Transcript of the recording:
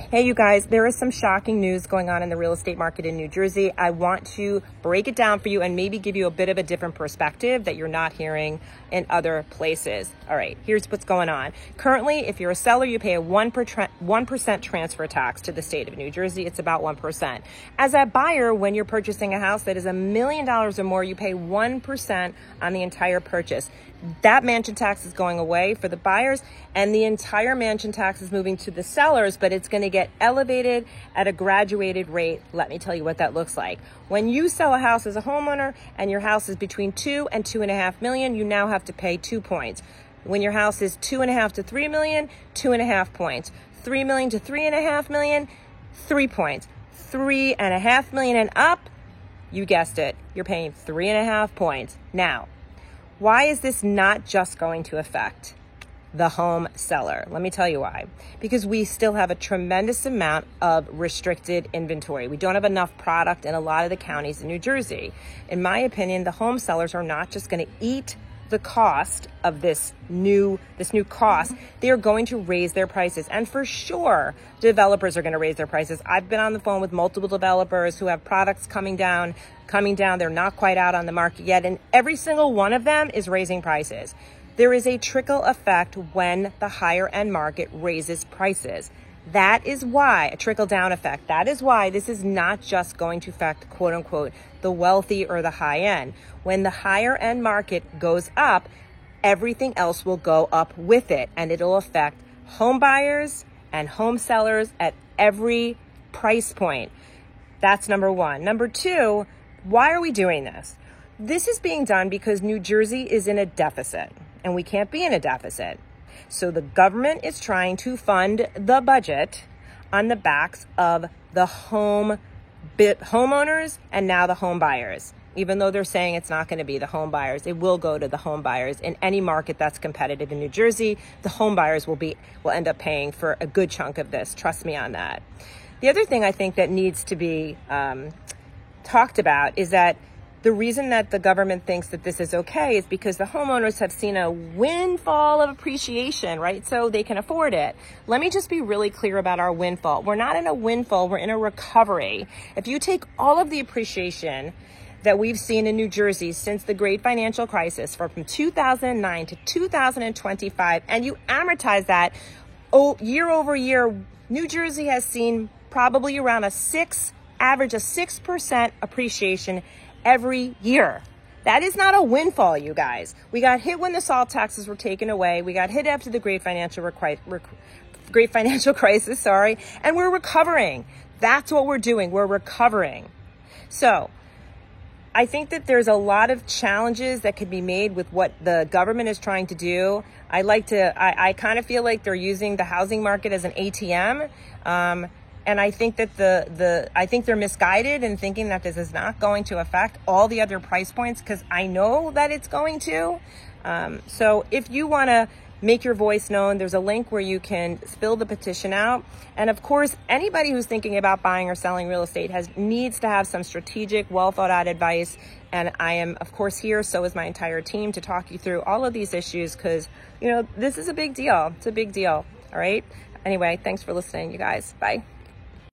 Hey, you guys, there is some shocking news going on in the real estate market in New Jersey. I want to break it down for you and maybe give you a bit of a different perspective that you're not hearing in other places. All right, here's what's going on. Currently, if you're a seller, you pay a 1% transfer tax to the state of New Jersey. It's about 1%. As a buyer, when you're purchasing a house that is $1 million or more, you pay 1% on the entire purchase. That mansion tax is going away for the buyers, and the entire mansion tax is moving to the sellers, but it's going to get elevated at a graduated rate. Let me tell you what that looks like. When you sell a house as a homeowner and your house is between 2 and 2.5 million, you now have to pay 2 points. When your house is 2.5 to 3 million, 2.5 points. 3 million to 3.5 million, 3 points. 3.5 million and up, you guessed it, you're paying 3.5 points. Now, why is this not just going to affect the home seller? Let me tell you why. Because we still have a tremendous amount of restricted inventory. We don't have enough product in a lot of the counties in New Jersey. In my opinion, the home sellers are not just going to eat the cost of this new cost. They are going to raise their prices. And for sure, developers are going to raise their prices. I've been on the phone with multiple developers who have products coming down. They're not quite out on the market yet. And every single one of them is raising prices. There is a trickle effect when the higher end market raises prices. That is why, a trickle down effect. That is why this is not just going to affect, quote unquote, the wealthy or the high end. When the higher end market goes up, everything else will go up with it, and it'll affect home buyers and home sellers at every price point. That's number one. Number two, why are we doing this? This is being done because New Jersey is in a deficit, and we can't be in a deficit. So the government is trying to fund the budget on the backs of the homeowners and now the home buyers. Even though they're saying it's not going to be the home buyers, it will go to the home buyers. In any market that's competitive in New Jersey, the home buyers will end up paying for a good chunk of this. Trust me on that. The other thing I think that needs to be talked about is that the reason that the government thinks that this is okay is because the homeowners have seen a windfall of appreciation, right? So they can afford it. Let me just be really clear about our windfall. We're not in a windfall, we're in a recovery. If you take all of the appreciation that we've seen in New Jersey since the great financial crisis from 2009 to 2025, and you amortize that year over year, New Jersey has seen probably around average of 6% appreciation every year. That is not a windfall, you guys. We got hit when the SALT taxes were taken away. We got hit after the great financial crisis, and we're recovering. That's what we're doing. We're recovering. So I think that there's a lot of challenges that could be made with what the government is trying to do. I kind of feel like they're using the housing market as an ATM. And I think that I think they're misguided in thinking that this is not going to affect all the other price points, because I know that it's going to. So if you want to make your voice known, there's a link where you can fill the petition out. And of course, anybody who's thinking about buying or selling real estate needs to have some strategic, well thought out advice. And I am, of course, here. So is my entire team to talk you through all of these issues, because, this is a big deal. It's a big deal. All right. Anyway, thanks for listening, you guys. Bye.